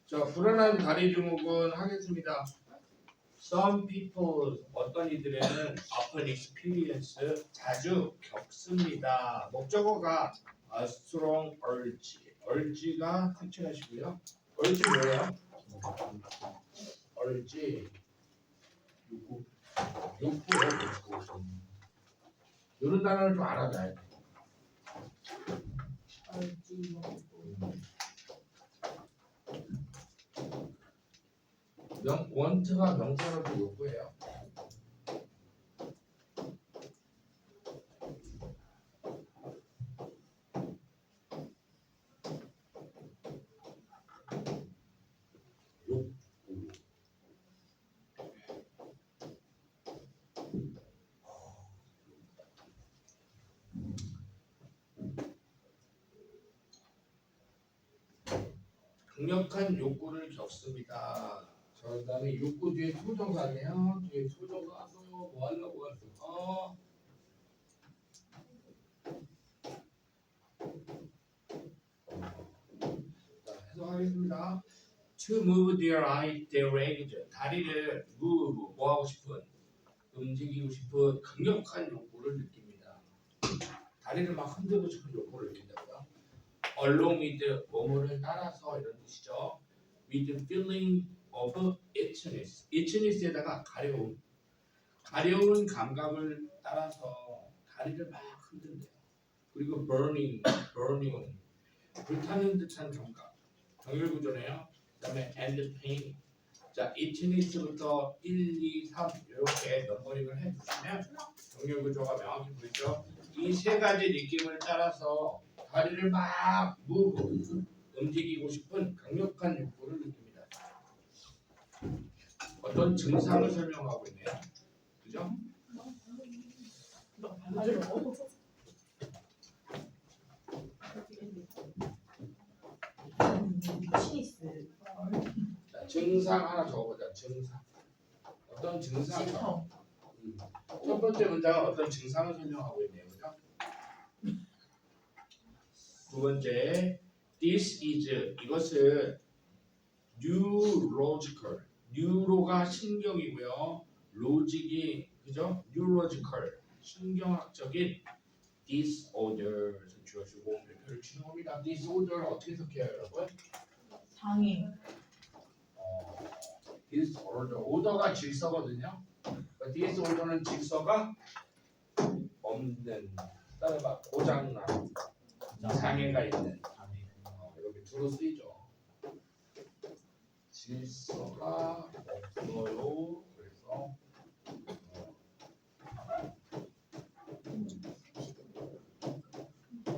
자, 불안한 다리 증후군 하겠습니다. Some people, 어떤 이들은 often experience, 자주 겪습니다. 목적어가 a strong urge, urge가 색칠하시고요. urge 뭐예요? urge, 욕구. 이런 단어를 좀 알아둬야 돼. 원트가 명사로도 욕구예요. 강력한 욕구를 겪습니다. 그 다음에 욕구 뒤에 투정사네요. 뒤에 투정사 써요. 뭐 하려고 하세요? 자, 해석하겠습니다. To move their legs, 다리를 move, 뭐 하고 싶은, 움직이고 싶은 강력한 욕구를 느낍니다. 다리를 막 흔들고 싶은 욕구를 느낀다고요. Along with, 뭐뭐를 따라서 이런 뜻이죠. With the feeling of itchiness, itchiness에다가 가려움, 가려운 감각을 따라서 다리를 막 흔든대요. 그리고 burning, 불타는 듯한 감각, 정렬구조네요. 그 다음에 and pain. 자, itchiness부터 1, 2, 3 이렇게 넘버링을 해주시면 정렬구조가 명확히 보이죠. 이 세 가지 느낌을 따라서 다리를 막 움직이고 싶은 강력한 욕구를 느낍니다. 어떤 증상을 설명하고 있네요. 그죠? 자, 증상 하나 적어보자. 증상. 어떤 증상? 첫 번째 문장은 어떤 증상을 설명하고 있네요. 그죠? 두 번째, this is, 이것은 neurological, 뉴로가 신경이고요, 로직이, 그죠? neurological, 신경학적인 disorder, 주어주고 별표를 치는 겁니다. disorder를 어떻게 해석해요, 여러분? 장애. disorder, 오더가 질서거든요. 그러니까 disorder는 질서가 없는, 따라봐, 고장난, 장애가 있는, 이렇게 주로 쓰이죠. 질서가 없어요. 그래서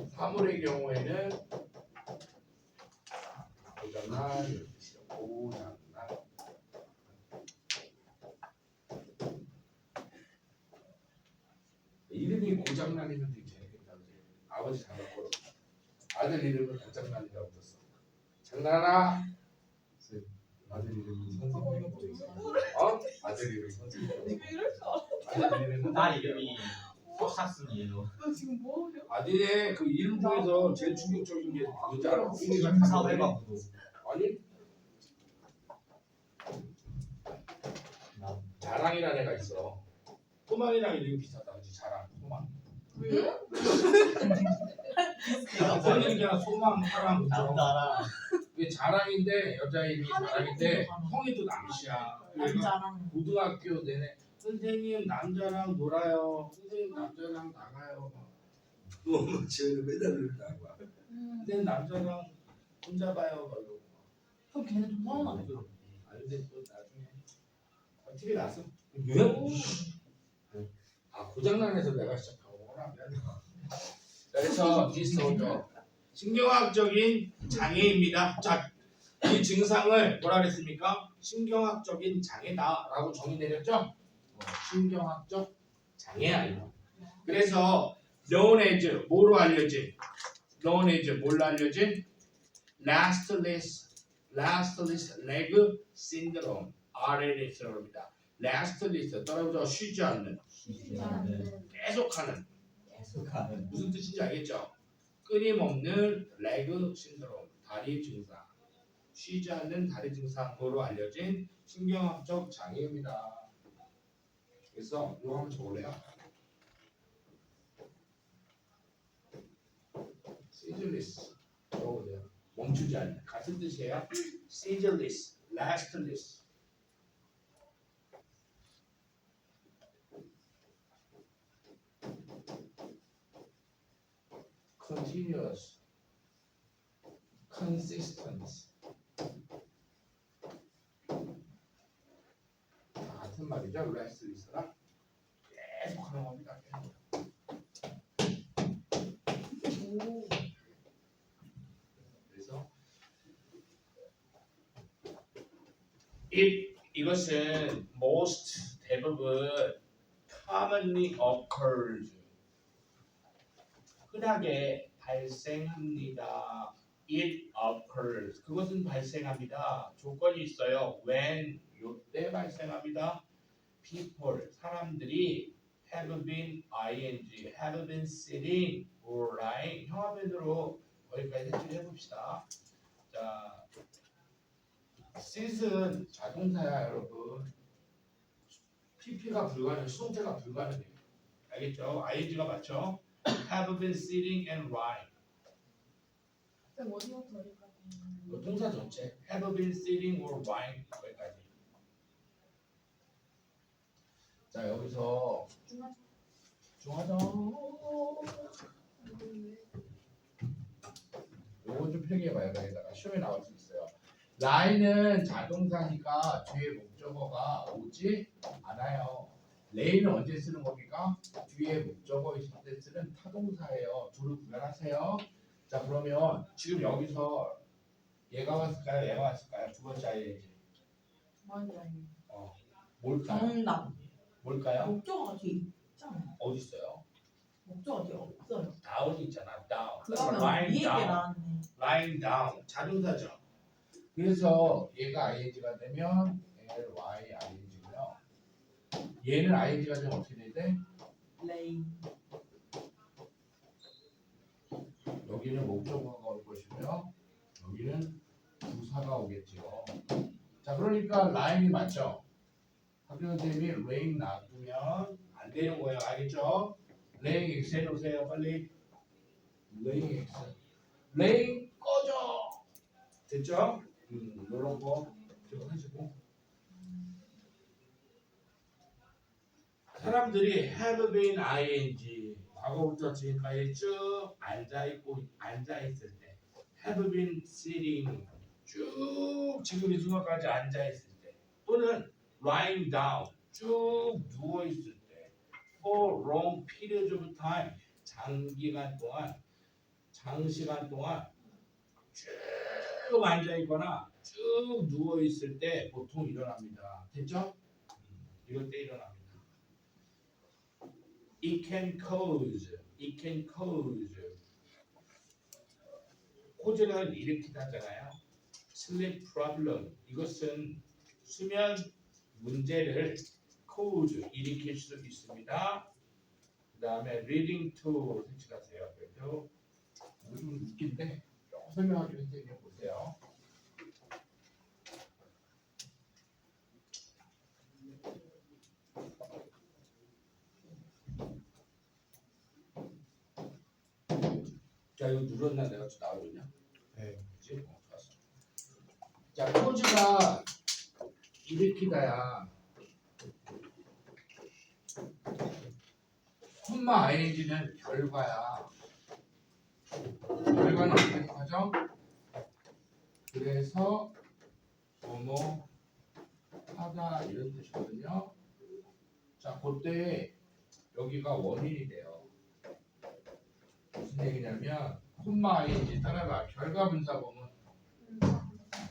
사물의 경우에는 고장난, 이런 뜻이죠. 고장난. 이름이 고장난이면 되게 재밌겠다. 아버지 장난꾸러. 아들 이름을 고장난이라고 줬어. 장난아. 아들 이름이 선생님. 아들 이름 선생님. 아들 이름은 딸 이름이 석사순이에요. 너 지금 뭐 하냐? 아들의 그 이름 중에서 제일 충격적인 게 뭔지 알아? 사회가 구도. 아니 자랑이라는 애가 있어. 토망이랑 이름이 비슷하다. 그치? 자랑, 토망. 왜요? 선생님 그냥 소망, 사랑, 그죠? 남자랑 이게 자랑인데 여자 이름이 자랑인데 형이 또 남씨야. 그러니까 남자랑. 고등학교 내내 선생님 남자랑 놀아요. 선생님 남자랑 나가요. 너무 지금 맨날 그런다는 거야. 근데 남자랑 혼자 봐요. 막 이러고. 그럼 걔는 좀 서운하네. 아니 근데 또 나중에 TV 나왔어. 왜? 아 고장난에서 내가 시작하고구나. 그래서 디스오더 신경학적인 장애입니다. 자, 이 증상을 뭐라 그랬습니까? 신경학적인 장애다라고 정의 내렸죠? 신경학적 장애야. 그래서 known as 뭐로 알려진? known as 뭘로 알려진? restless leg syndrome RLS라고 합니다. restless 떨어져 쉬지 않는 계속하는 무슨 뜻인지 알겠죠? 끊임없는 레그 신드롬 다리 증상, 쉬지 않는 다리 증상으로 알려진 신경학적 장애입니다. 그래서 이거 한번 적을래요? ceaseless 적어보세요. 멈추지 않는 같은 뜻이에요. ceaseless, lastless. continuous, consistent. 같은 말이죠. restless랑 계속 하는 겁니다. 오. 그래서 이것은 most 대부분 commonly occurs 흔하게 발생합니다. It occurs 그것은 발생합니다. 조건이 있어요. When 요때 발생합니다. People 사람들이 have been ing, have been sitting or lying 형화변으로 거기까지 해석해 봅시다. 자, sit은 자동사야 여러분. PP가 불가능, 수동태가 불가능해요. 알겠죠? ing가 맞죠? have been sitting and lying. 쌤 어디부터 어디까지? 그 동사 전체 have been sitting or lying 거기까지. 자 여기서 중하죠. 요거 좀 필기해봐요. 여기다가 시험에 나올 수 있어요. lying은 자동사니까 뒤에 목적어가 오지 않아요. lay는 언제 쓰는 겁니까? 뒤에 목적어 있을 때 쓰는 타동사예요. 둘을 구별하세요. 자 그러면 지금 여기서 얘가 왔을까요? 얘가 왔을까요? 두 번째 ing. 맞아요. 뭘까요? 정답. 뭘까요? 목적어가 뒤에 있잖아요. 어디 있어요? 목적어가 뒤에 없어요. down 있잖아. down. 그러면 lying 위에 게 down. 나왔네. lying down. 자동사죠. 그래서 얘가 ing가 되면 lying고요. 얘는 ing가 되면 어떻게 돼야 돼? 레인. 여기는 목적어가 올 것이고요. 여기는 부사가 오겠죠. 자, 그러니까 lying이 맞죠? 학교 선생님이 laying 놔두면 안 되는 거예요. 알겠죠? laying x 해놓으세요. 빨리. laying x. laying 꺼져. 됐죠? 이런 거 기억하시고. 사람들이 have been ing 과거부터 지금까지 쭉 앉아있을 때 have been sitting 쭉 지금 이 순간까지 앉아있을 때 또는 lying down 쭉 누워있을 때 for long periods of time 장시간 동안 쭉 앉아있거나 쭉 누워있을 때 보통 일어납니다. 됐죠? 이럴 때 일어납니다. It can cause 코즈는 일으키다잖아요. sleep problem 이것은 수면 문제를 cause 일으킬 수 있습니다. 그 다음에 leading to 색칠하세요. 그래도 좀 웃긴데 조금 설명하기 위해서 보세요. 자 이거 눌렀나 내가 나오고 있냐? 네. 그치? 좋았어. 자 코즈가 일으키다야. 콤마 ing는 결과야. 결과는 어떻게 하죠? 그래서 뭐뭐 하다 이런 뜻이거든요. 자 그때 여기가 원인이 돼요. 무슨 얘기냐면 콤마 ing 따라가 결과 분사 보면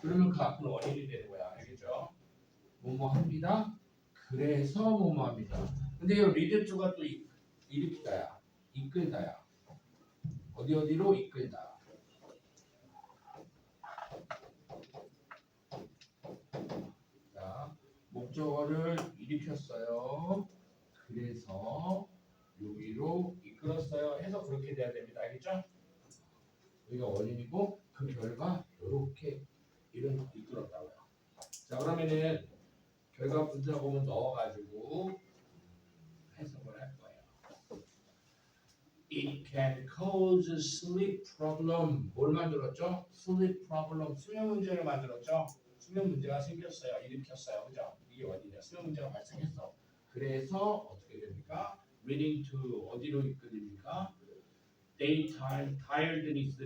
그러면 그 앞은 원인이 되는 거야. 알겠죠? 뭐뭐 합니다. 그래서 뭐뭐 합니다. 근데 이 리드 투가 또 일으키다야. 이끌다야. 어디로 이끌다. 자, 목적어를 일으켰어요. 그래서 여기로 이끌었어요. 해서 그렇게 돼야 됩니다. 알겠죠? 여기가 원인이고 그 결과 다음에는 결과 분석 보면 넣어가지고 해석을 할 거예요. It can cause sleep problem. 뭘 만들었죠? Sleep problem. 수면 문제를 만들었죠. 수면 문제가 생겼어요. 일으켰어요. 그죠? 이게 어디냐? 수면 문제가 발생했어. 그래서 어떻게 됩니까? Leading to 어디로 이끌립니까? Daytime tiredness.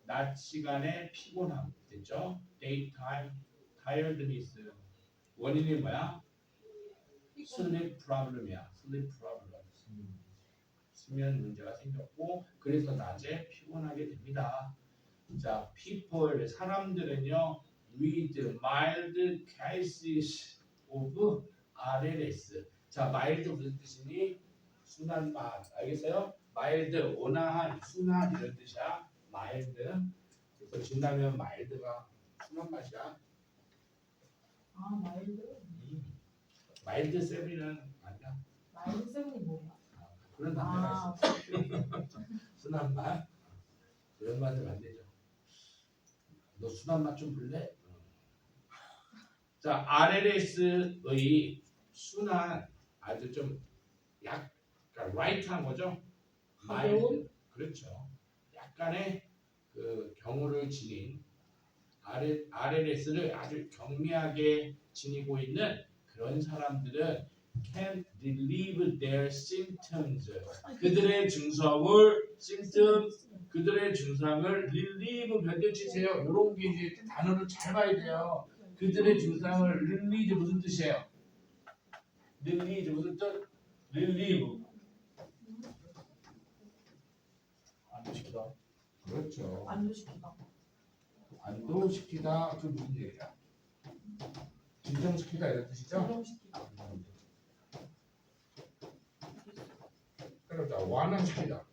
낮 시간에 피곤함. 됐죠? Daytime tiredness. 원인이 뭐야? Sleep problem이야. Sleep problem. 수면 문제가 생겼고 그래서 낮에 피곤하게 됩니다. 자, people 사람들은요 with mild cases of RLS. 자, mild 무슨 뜻이니? 순한 맛. 알겠어요? mild 온화한, 순한 이런 뜻이야. mild. 그래서 진다면 mild가 순한 맛이야. 아 마일드. 마일드 세븐은 아니야. 마일드 세븐이 뭐야? 그런 단어가 아 있어. 순한 맛. 그런 맛을 안 되죠. 너 순한 맛 좀 볼래? 자, RLS의 순한 아주 좀 약간 라이트한 거죠. 가벼운? 그렇죠. 약간의 그 경우를 지닌 RLS를 아주 경미하게 지니고 있는 그런 사람들은 can relieve their symptoms. 그들의 증상을 그들의 증상을 relieve 변조치세요. 이런 게 이제 단어를 잘 봐야 돼요. 그들의 증상을 relieve 무슨 뜻이에요? relieve 무슨 뜻? relieve. 안도시키다. 그렇죠. 안주시키다. 안도시키다 그 무슨 얘기야? 진정시키다 이런 뜻이죠? 진정시키다. 그러자 완화시키다.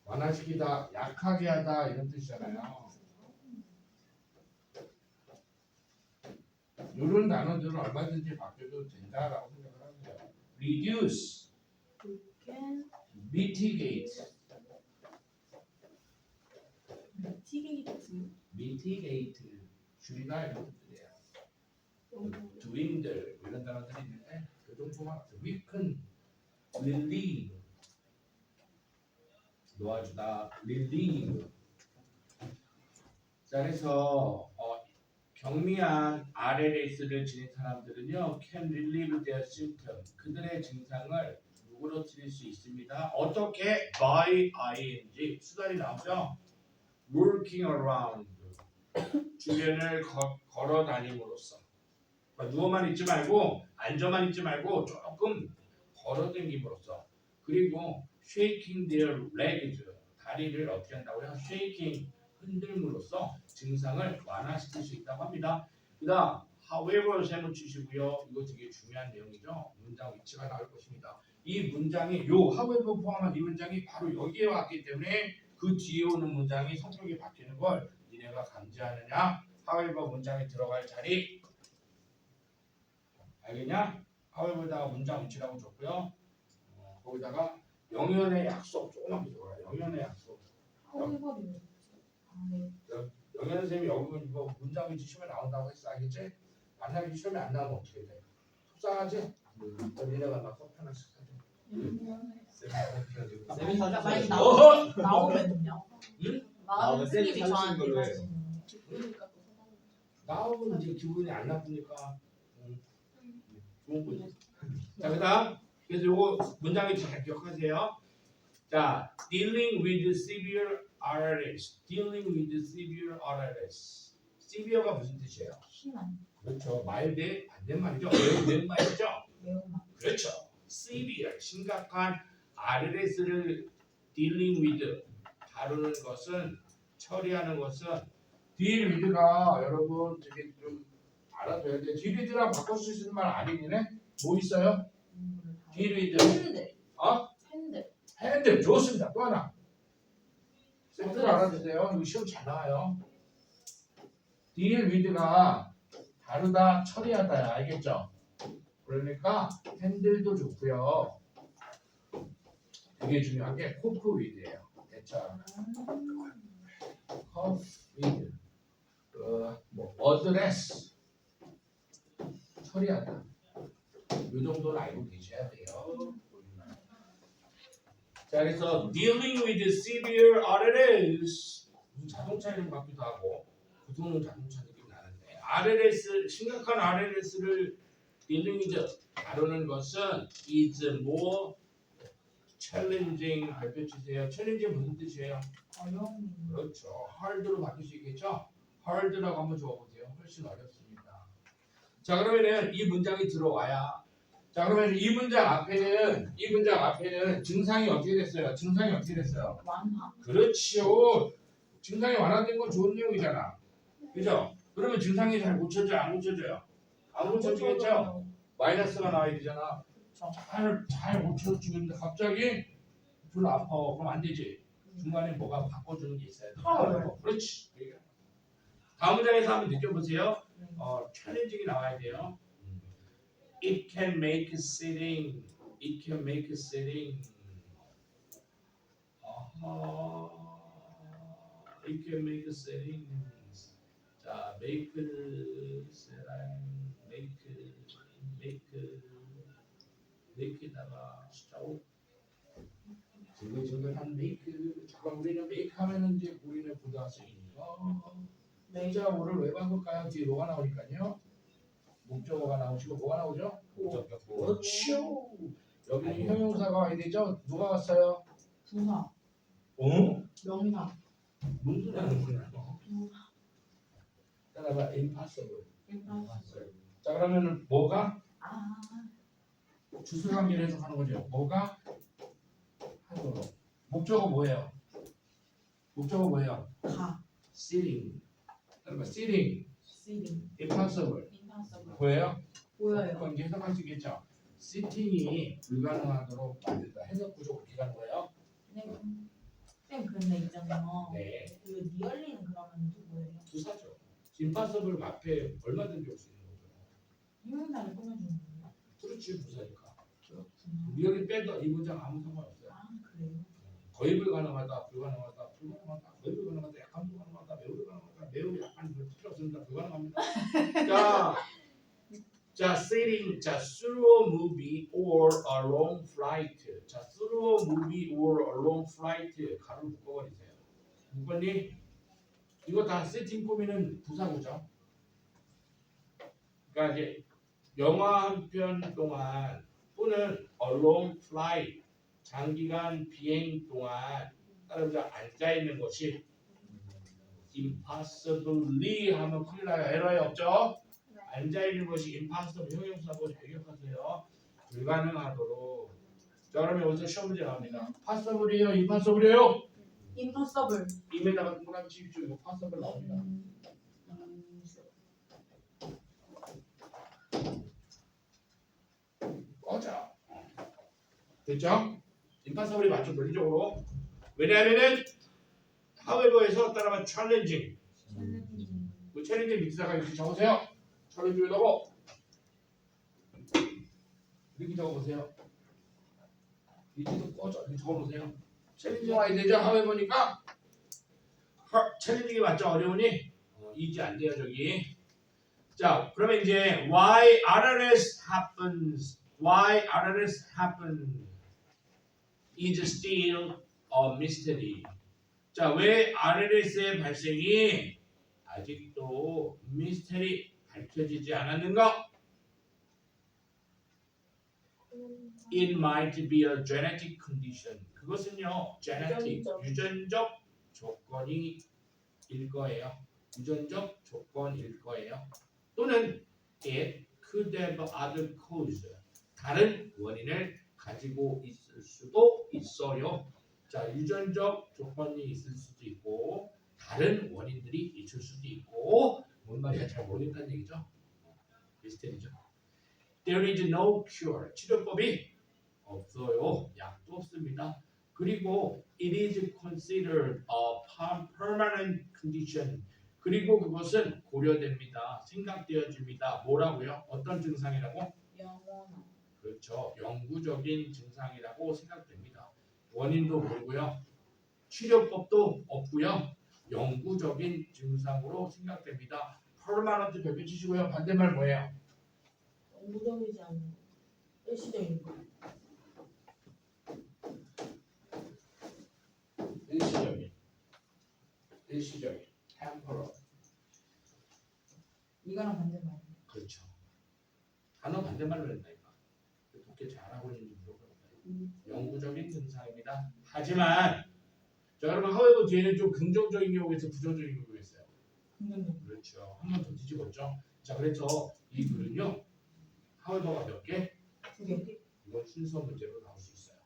완화시키다, 약하게 하다 이런 뜻이잖아요. 이런 단어들은 얼마든지 바뀌어도 된다라고 생각을 합니다. Reduce, can mitigate, mitigate. 줄이다 이런 뜻들이에요. dwindle 이런 단어들이 있는데 그 정도만 weaken, relieve 놓아주다, relieve. 자, 그래서 경미한 RLS를 지닌 사람들은요 can relieve their symptoms. 그들의 증상을 누그러뜨릴 수 있습니다. 어떻게? by ing 수단이 나오죠. working around 주변을 걸어 다님으로써 누워만 있지 말고 앉아만 있지 말고 조금 걸어 다님으로써 그리고 shaking their legs 다리를 어떻게 한다고요? shaking 흔들므로써 증상을 완화시킬 수 있다고 합니다. 그다음 however 세모 치시고요. 이거 되게 중요한 내용이죠. 문장 위치가 나올 것입니다. 이 문장이 요 however 포함한 이 문장이 바로 여기에 왔기 때문에 그 뒤에 오는 문장이 성격이 바뀌는 걸 니네가 감지하느냐? however 문장에 들어갈 자리 알겠냐? however다가 문장 위치라고 줬고요. 거기다가 영현의 약속 조금만 들어가요. 영현의 약속. 허위법이네. 아 네. 영현 선생님이 여기 뭐 문장 위치 시험에 나온다고 했어, 알겠지? 만약에 시험에 안 나오면 어떻게 돼? 속상하지? 그럼 니네가 막 커피 하나씩 사줘. 쌤이 그러니까 많이 사주세요. 나오면요. 응? 나오면 쌤이 선생님이 사주시는 저한테 걸로 해요. 하시는 기쁘니까 또 사먹는 나오면 이제 기분이 안 나쁘니까 좋은 거지. 자, 그다음 그래서 요거 문장이 잘 기억하세요. 자, dealing with severe RLS. dealing with severe RLS. severe가 무슨 뜻이에요? 심한 그렇죠. 마일드의 반대말이죠. 매운 말이죠. 매운맛. 그렇죠. severe 심각한 RLS를 dealing with 다루는 것은 처리하는 것은 deal with가 여러분 되게 좀 알아둬야 돼. deal with랑 바꿀 수 있는 말 아니네. 뭐 있어요? deal with 팬들. 어? 팬들. 핸들 좋습니다. 또 하나. 쌤들 알아주세요. 이거 시험 잘 나와요. deal with가 다루다, 처리하다야. 알겠죠? 그러니까 핸들도 좋고요. 되게 중요한 게 코프위드예요. 대처. 코프위드. 뭐 어드레스. 처리하다. 이 정도는 알고 계셔야 돼요. 자, 그래서 dealing with severe RLS 자동차 이름 같기도 하고 구동용 자동차 느낌 나는데 RLS 심각한 RLS를 dealing with 다루는 것은 is more challenging 발표 주세요. challenging 무슨 뜻이에요? 어려운. 그렇죠. hard로 바뀔 수 있겠죠? hard라고 한번 적어보세요. 훨씬 어렵습니다. 자, 그러면은 이 문장이 들어와야 자, 그러면 이 문장 앞에는 증상이 어떻게 됐어요? 증상이 어떻게 됐어요? 완화. 그렇지요. 증상이 완화된 건 좋은 내용이잖아. 그죠? 그러면 증상이 잘 고쳐져요? 안 고쳐져요? 안 고쳐지겠죠? 마이너스가 나와야 되잖아. 그렇죠. 잘 고쳐주는데 갑자기 별로 아파. 그럼 안 되지. 중간에 뭐가 바꿔주는 게 있어야 돼. 그렇지. 다음 문장에서 한번 느껴보세요. 챌린징이 나와야 돼요. It can make sitting. It can make sitting. It can make sitting. 자, make다가 숫자로 징글징글한 make. 잠깐 우리는 make 하면은 이제 우리는 고등학생이니까 숫자 5를 왜 바꿀까요? 뒤에 뭐가 나오니까요. 목적어가 나오시고 뭐가 나오죠? 그렇죠. 여기는 형용사가 와야 되죠? 누가 왔어요? 부사. 어? 명사. 무슨 소리 하는 거야? 따라봐. impossible. 자, 그러면은 뭐가? 아. 주술관계를 해석하는 거죠. 뭐가? 하도록. 목적어 뭐예요? 목적어 뭐예요? 가. sitting. 따라봐. sitting. sitting. impossible. impossible. 보여요? 보여요. 그건 이제 해석할 수 있겠죠. sitting이 불가능하도록 만든다. 해석 구조 어떻게 가는 거예요? 쌤 근데 있잖아요. 네. 그 니얼리는 그러면 누구예요? 부사죠. impossible 앞에 얼마든지 올 수 있는 거죠. 유형사를 꾸며주는 거예요? 그렇지 부사니까. 그렇구나. 리얼이 빼도 이 문장 아무 상관없어요. 아 그래요? 거의 불가능하다, 불가능하다, 불가능하다, 거의 불가능하다, 약간 불가능하다, 매우 불가능하다, 매우 약간 필요 없습니다. 불가능합니다. 자, sitting, 자, through a movie or a long flight. 자, through a movie or a long flight. 가로 묶어버리세요. 묶었니? 이거 다 sitting 꾸미는 부사구죠. 그러니까 이제 영화 한 편 동안 또는 a long flight, 장기간 비행 동안 따라서 앉아 있는 것이 impossibly 하면 큰일 나요. 에러에 없죠? 앉아 있는 것이 impossible 형용사고 잘 기억하세요. 불가능하도록. 자, 그러면 여기서 시험 문제 나옵니다. possible이에요, impossible이에요? impossible. 임에다가 동그라미 치십시오. 이거 possible 나옵니다. 꺼져. 됐죠? impossible이 맞죠, 논리적으로. 왜냐하면은 however에서 따라만 challenging. 그 챌린징 밑에다가 이렇게 적으세요. 챌린징에다가 이렇게 적어보세요. 이제도 꺼져. 이렇게 적어보세요. 챌린징 와야 되죠? however니까 챌린징이 맞죠? 어려우니? 이지 안 돼요, 저기. 자, 그러면 이제 why RRS happens is still a mystery. 자, 왜 RLS의 발생이 아직도 미스터리 밝혀지지 않았는가? It might be a genetic condition. 그것은요, genetic, 유전적 조건일 거예요. 유전적 조건일 거예요. 또는 it could have other cause. 다른 원인을 가지고 있을 수도 있어요. 자, 유전적 조건이 있을 수도 있고 다른 원인들이 있을 수도 있고 뭔 말이야 잘 모르겠다는 얘기죠. 미스테리죠. There is no cure. 치료법이 없어요. 약도 없습니다. 그리고 it is considered a permanent condition. 그리고 그것은 고려됩니다. 생각되어집니다. 뭐라고요? 어떤 증상이라고? 영원한. 그렇죠. 영구적인 증상이라고 생각됩니다. 원인도 모르고요. 치료법도 없고요. 영구적인 증상으로 생각됩니다. 퍼마넌트 별표 치시고요. 반대말 뭐예요? 영구적이지 않은 일시적인 거. 일시적인 temporal. 이거랑 반대말. 그렇죠. 단어 반대말로 했다니까. 그렇게 잘하고 있는지 물어보는 거예요. 영구적인 증상입니다. 하지만 자 여러분 however 뒤에는 좀 긍정적인 경우가 있어요. 부정적인 경우가 있어요. 긍정적. 그렇죠. 한 번 더 뒤집었죠. 자 그래서 이 글은요. however가 몇 개? 두 개. 이건 순서 문제로 나올 수 있어요.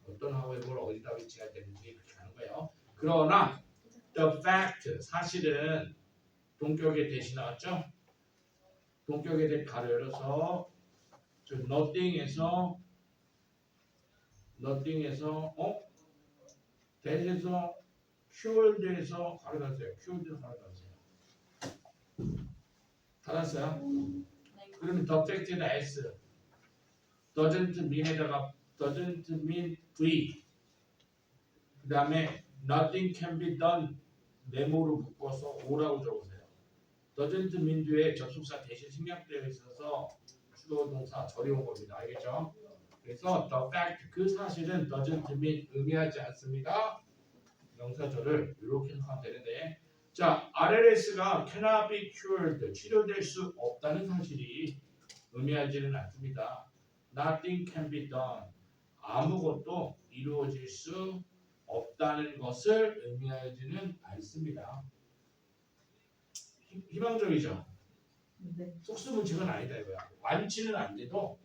어떤 however를 어디다 위치해야 되는지 그렇게 하는 거예요. 그러나 the fact 사실은 동격의 대시 나왔죠? 동격의 대 가로 열어서 저 nothing에서 that에서 cured에서 가로 닫았어요. cured에서 가로 닫았어요. 닫았어요? 그러면 the fact에다 s doesn't mean에다가 doesn't mean free 그 다음에 nothing can be done 네모로 묶어서 o라고 적으세요. doesn't mean 뒤에 접속사 대신 생략되어 있어서 주어 동사 절이 온 겁니다. 알겠죠? 그래서 the fact 그 사실은 doesn't mean 의미하지 않습니다. 명사절을 이렇게 하면 되는데 자 RLS가 cannot be cured 치료될 수 없다는 사실이 의미하지는 않습니다. Nothing can be done 아무것도 이루어질 수 없다는 것을 의미하지는 않습니다. 희망적이죠. 네. 속수 문책은 아니다 이거야. 완치는 안 돼도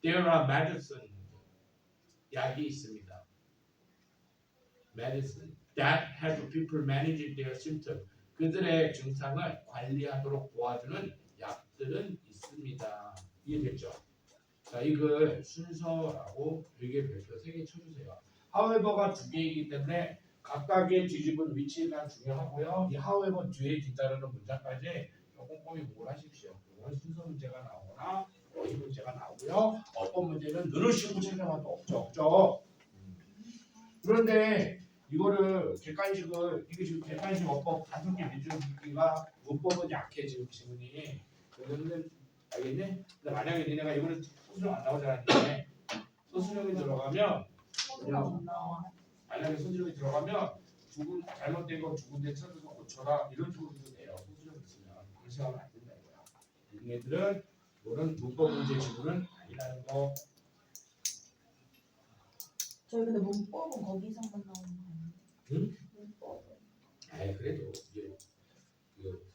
there are medicine 약이 있습니다. medicine that help people manage their symptoms 그들의 증상을 관리하도록 도와주는 약들은 있습니다. 이해됐죠? 자 이걸 순서라고 별개 별표 3개 쳐주세요. however가 2개이기 때문에 각각의 뒤집은 위치가 중요하고요. 이 however 뒤에 뒤따르는 문장까지 꼼꼼히 공부하십시오. 이건 순서 문제가 나오거나 어휘 문제가 나오고요. 어법 문제는 누르시고 찾아봐도 없죠. 그런데 이거를 객관식을 이게 지금 객관식 어법 5개 위주기가 문법은 약해 지금 지문이. 그러면 알겠니? 근데 만약에 니네가 이거는 소수령 안 나오잖아. 소수령이 들어가면 안 나와. 만약에 소수령이 들어가면 잘못된 거 두 군데 찾아서 고쳐라 이런 식으로 해도 돼요. 소수령 있으면 방식하면 안 된다 이거야. 얘네들은 이런 문법 문제 지문은 아니라는 거. 저희 근데 문법은 거기서만 나오는 거 아니에요? 응? 문법은. 아이 그래도 이게 그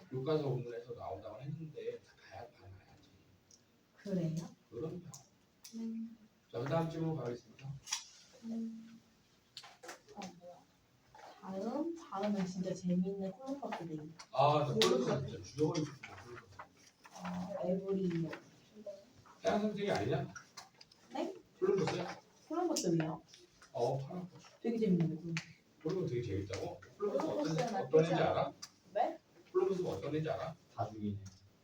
교과서 본문에서 나온다고 했는데 다 봐야지. 그래요? 그럼요. 자 그다음 질문 가겠습니다. 다음은 진짜 재밌는 콜럼버스 데이. 나 콜럼버스 진짜 죽여버리고 싶어. 에브리. 해양 선택이 아니냐? 네? 콜럼버스야? 콜럼버스요? 파란 되게 재밌는데. 콜럼버스 되게 재밌다고? 콜럼버스 콜럼버스는 어떤 애인지 알아? 네? 콜럼버스가 어떤 애인지 알아? 다 죽이네.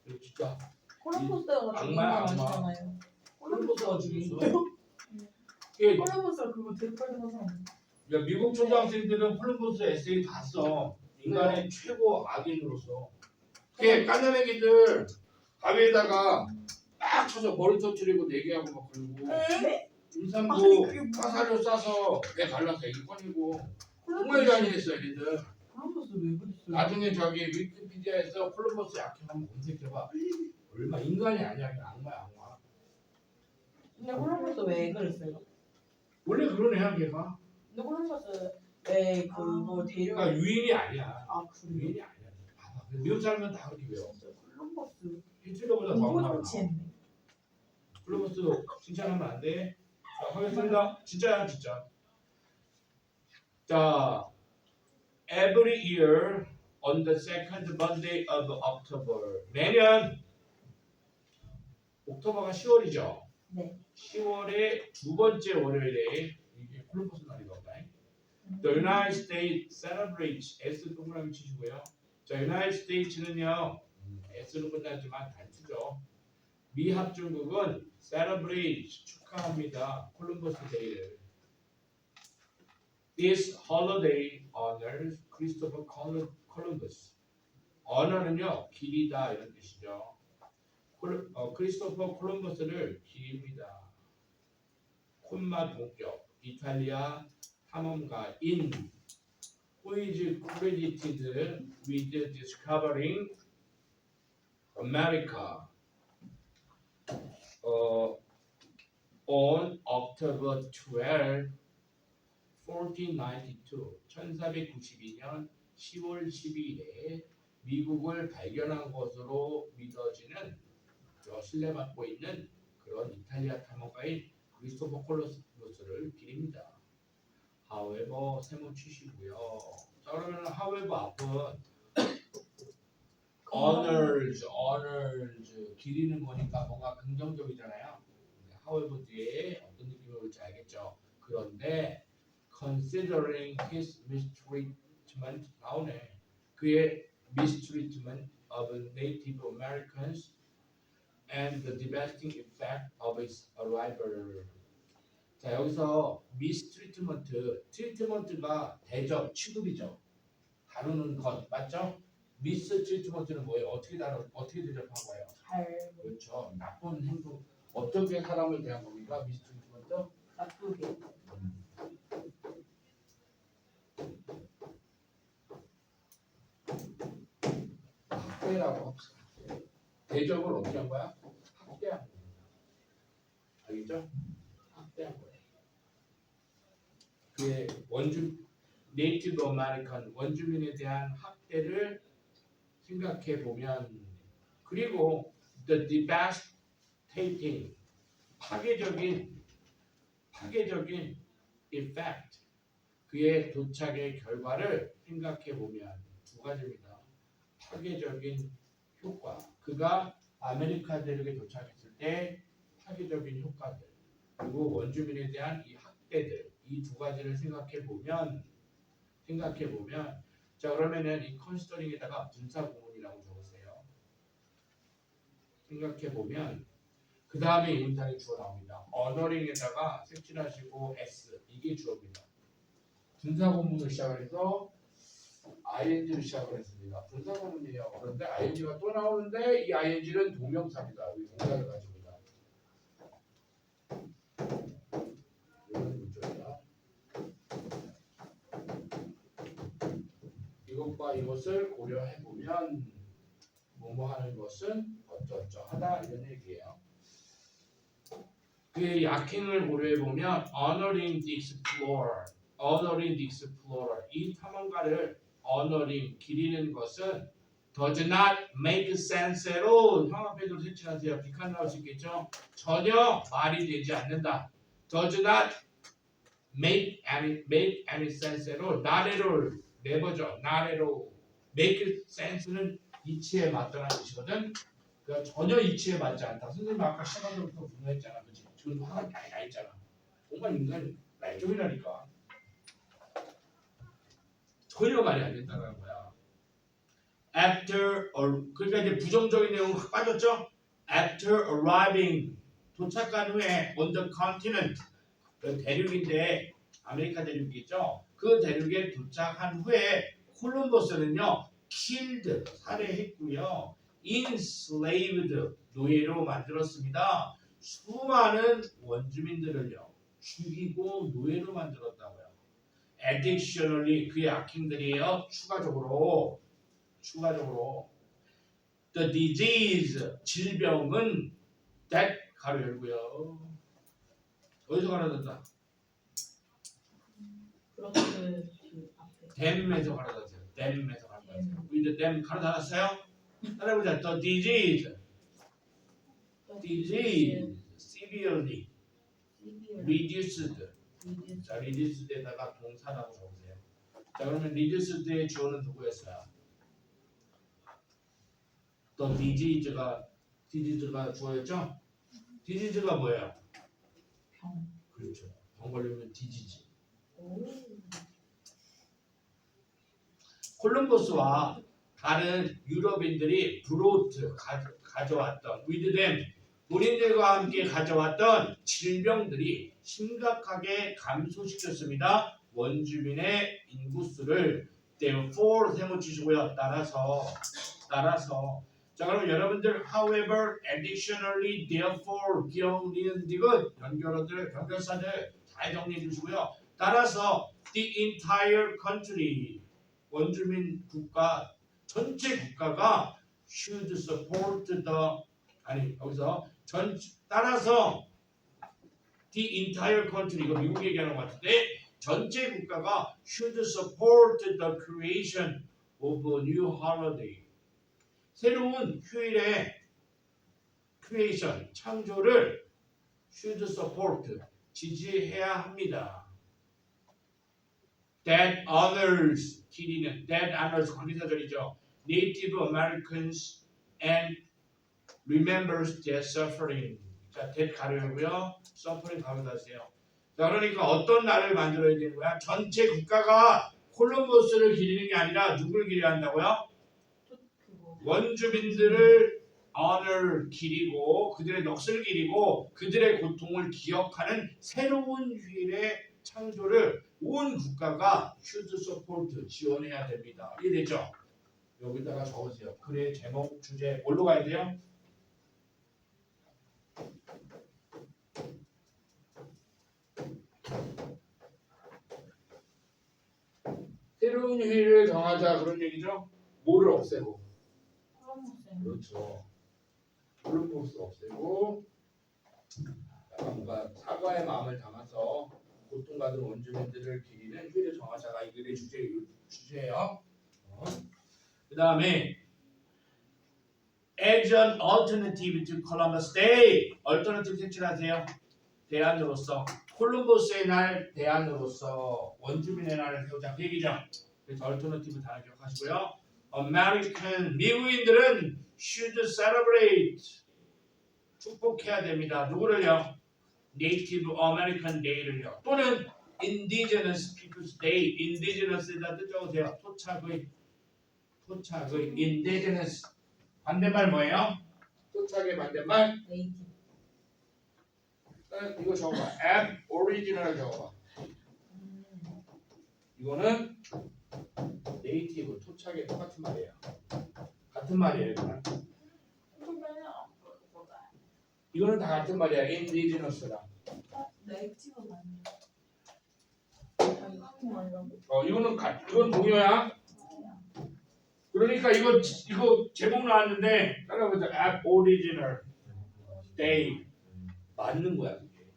이거 진짜 콜럼버스가 주인 건 악마야, 악마. 아니잖아요. 콜럼버스가 죽였어. 음. 이게 콜럼버스가 그거 되게 빨리 가서. 야, 미국 초등학생들은 콜럼버스 에세이 다 써. 인간의 최고 악인으로서. 그게 까나메기들 가위에다가 딱 쳐서 머리 터뜨리고 내기하고 막 그러고 네? 임산부 화살로 쏴서 배 갈라서 애기 꺼내고 정말 잔인했어 얘네들. 콜럼버스 왜 그랬어요? 나중에 저기 위키피디아에서 콜럼버스 약해 한번 검색해봐. 얼마 인간이 아니야 그냥 악마야 악마. 근데 콜럼버스 왜 그랬어요? 원래 그런 애야 걔가. 근데 콜럼버스 왜 그거 데려? 그러니까 유인이 아니야. 아 그래요? 유인이 아니야. 봐봐. 미국 사람은 다 그렇게 배워. 진짜 콜럼버스 히틀러보다 더 공부 악마야. 정치했네. 콜럼버스 칭찬하면 안 돼. 자, 하겠습니다. 진짜야 진짜. 자, every year on the second Monday of October. 매년 옥토버가 10월이죠. 네. 10월의 두 번째 월요일에 이게 콜럼버스 날이거든요. The United States celebrates S 동그라미 치시고요. 자, United States는요 S로 끝나지만 단수죠. 미 합중국은 celebrate 축하합니다. 콜럼버스 데이를. This holiday honors Christopher Columbus. honor는요 길이다 이런 뜻이죠. 크리스토퍼 콜럼버스를 기립니다. 콤마 동격 이탈리아 탐험가인 who is credited with discovering America on October 12, 1492 1492년 10월 12일에 미국을 발견한 것으로 믿어지는 신뢰받고 있는 그런 이탈리아 탐험가인 크리스토퍼 콜럼버스를 기립니다. however 세모 치시고요. 자 그러면 however 앞은 honors 기리는 거니까 뭔가 긍정적이잖아요. however 뒤에 어떤 느낌이 올지 알겠죠. 그런데 considering his mistreatment 나오네. 그의 mistreatment of Native Americans and the devastating effect of its arrival. 자 여기서 트리트먼트가 대접, 취급이죠. 다루는 것 맞죠? 미스트리트먼트는 뭐예요? 어떻게 대접한 거예요? 잘 그렇죠. 나쁜 행동, 어떻게 사람을 대한 겁니까? 미스트리트먼트? 나쁘게 학대라고 합시다. 대접을 어떻게 한 거야? 학대한 거야. 알겠죠? 학대한 거예요. 그의 네이티브 아메리칸 원주민에 대한 학대를 생각해 보면 그리고 the devastating 파괴적인 effect 그의 도착의 결과를 생각해 보면 두 가지입니다. 파괴적인 효과 그가 아메리카 대륙에 도착했을 때 파괴적인 효과들 그리고 원주민에 대한 이 학대들 이 두 가지를 생각해 보면 자 그러면은 이 컨시더링에다가 분사 구문이라고 적으세요. 생각해 보면 그 다음에 이 문장이 주어 나옵니다. honoring에다가 색칠하시고 s 이게 주어입니다. 분사 구문을 시작해서 ing를 시작을 했습니다. 분사 구문이에요. 그런데 ing가 또 나오는데 이 ing는 동명사입니다. 우리 동사를 가지고 있다. 이런 문제입니다. 이것과 이것을 고려해 보면 뭐뭐 하는 것은 어쩌저하다 이런 얘기예요. 그의 약행을 고려해 보면 honoring the explorer 이 탐험가를 honoring 기리는 것은 does not make sense로 형 앞에도 색칠하세요. 비칸 나올 수 있겠죠? 전혀 말이 되지 않는다. does not make any sense로 나래를 never죠. 나래로 make sense는 이치에 맞다는 뜻이거든. 그러니까 전혀 이치에 맞지 않다. 선생님 아까 시간부터 분노했잖아. 그치? 지금 화가 많이 나 있잖아. 정말 인간 날종이라니까. 전혀 말이 안 된다는 거야. 그러니까 이제 부정적인 내용 확 빠졌죠? After arriving 도착한 후에 on the continent 그 대륙인데 아메리카 대륙이겠죠? 그 대륙에 도착한 후에 콜럼버스는요 killed 살해했고요. enslaved 노예로 만들었습니다. 수많은 원주민들을요 죽이고 노예로 만들었다고요. additionally 그의 악행들이에요. 추가적으로 the disease 질병은 that 가로 열고요. 어디서 가르쳐졌다? 그렇게 그 앞에 댐에서 가르쳐졌어요. 댐에서 가르쳐졌어요. with them 가로 닫았어요? 따라해보자. the disease severely reduced 자 reduced에다가 동사라고 적으세요. 자 그러면 reduced의 주어는 누구였어요? 또 disease가 주어였죠? disease가 뭐예요? 병. 그렇죠. 병 걸리면 disease. 오. 콜럼버스와 다른 유럽인들이 brought 가져왔던 with them 본인들과 함께 가져왔던 질병들이 심각하게 감소시켰습니다. 원주민의 인구수를 therefore 세워주시고요. 따라서 자 그럼 여러분들 however, additionally, therefore, 기억, 니은, 디귿 연결어들, 연결사들 잘 정리해 주시고요. 따라서 the entire country 원주민 국가 전체 국가가 should support the 아니 여기서 따라서 the entire country 이거 미국 얘기하는 것 같은데 전체 국가가 should support the creation of a new holiday 새로운 휴일의 creation 창조를 should support 지지해야 합니다. That honors 길이는 that honors 관계사절이죠. Native Americans and remembers their suffering. 자, that 가려고요. suffering 가로다 하세요. 자, 그러니까 어떤 날을 만들어야 되는 거야? 전체 국가가 콜럼버스를 기리는 게 아니라 누구를 기려야 한다고요? 원주민들을 honor 기리고 그들의 넋을 기리고 그들의 고통을 기억하는 새로운 휴일의 창조를 온 국가가 should support 지원해야 됩니다. 이해되죠? 여기다가 적으세요. 글의 제목, 주제 뭘로 가야 돼요? 새로운 휴일을 정하자 그런 얘기죠? 뭐를 없애고? 그렇죠. 콜럼버스 없애고 뭔가 사과의 마음을 담아서 고통받은 원주민들을 기리는 휴일을 정하자가 이 글의 주제예요. 그 다음에 as an alternative to Columbus Day alternative 색칠하세요. 대안으로서 콜럼버스의 날 대안으로서 원주민의 날을 세우자 그 얘기죠. 그래서 alternative 단어 기억하시고요. American 미국인들은 should celebrate 축복해야 됩니다. 누구를요? Native American Day를요. 또는 Indigenous Peoples Day. Indigenous에다 뜻 적으세요. 토착의 Indigenous 반대말 뭐예요? 토착의 반대말 이거 적어봐. Aboriginal 적어봐. 이거는 네이티브, 토착의 똑같은 말이에요. 같은 말이에요. 이거는 다 같은 말이야. Indigenous랑. 네이티브가 아니야. 이건 동요야. 그러니까 이거 제목 나왔는데 따라보자. Aboriginal Day 맞는 거야. 그게.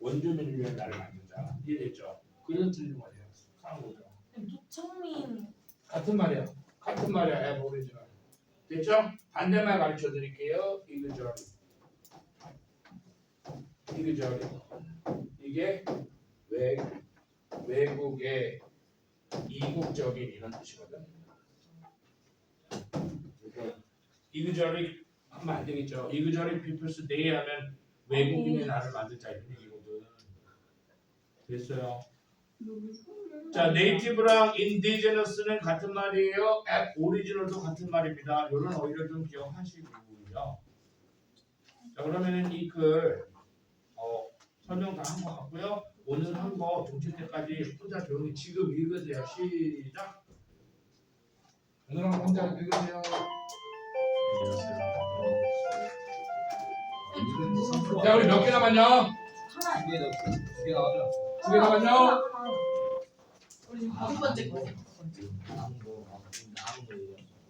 원주민을 위한 날을 만들자. 이해됐죠? 그래서 틀린 말이야. 사는 거죠. 도청민 같은 말이야. 같은 말이야. Aboriginal. 됐죠? 반대말 가르쳐 드릴게요. 이그저리. 이게 외국의 이국적인 이런 뜻이거든. 이그저리 하면 안 되겠죠. 이그저리 People's Day 하면 외국인의 날을 만들자 이런 얘기거든. 됐어요. 자, 네이티브랑 인디제너스는 같은 말이에요. 오리지널도 같은 말입니다. 이런 어휘를 좀 기억하시고요. 자, 그러면은 이 글 설명 다 한 것 같고요. 오늘 한 거 종칠 때까지 혼자 조용히 지금 읽으세요. 시작. 오늘 한 거 혼자 읽으세요. 자, 우리 몇 개 남았냐? 하나. 두개 나왔죠? 2개 남았냐? 우리 지금 5번째 거. 남은 거 얘기하죠.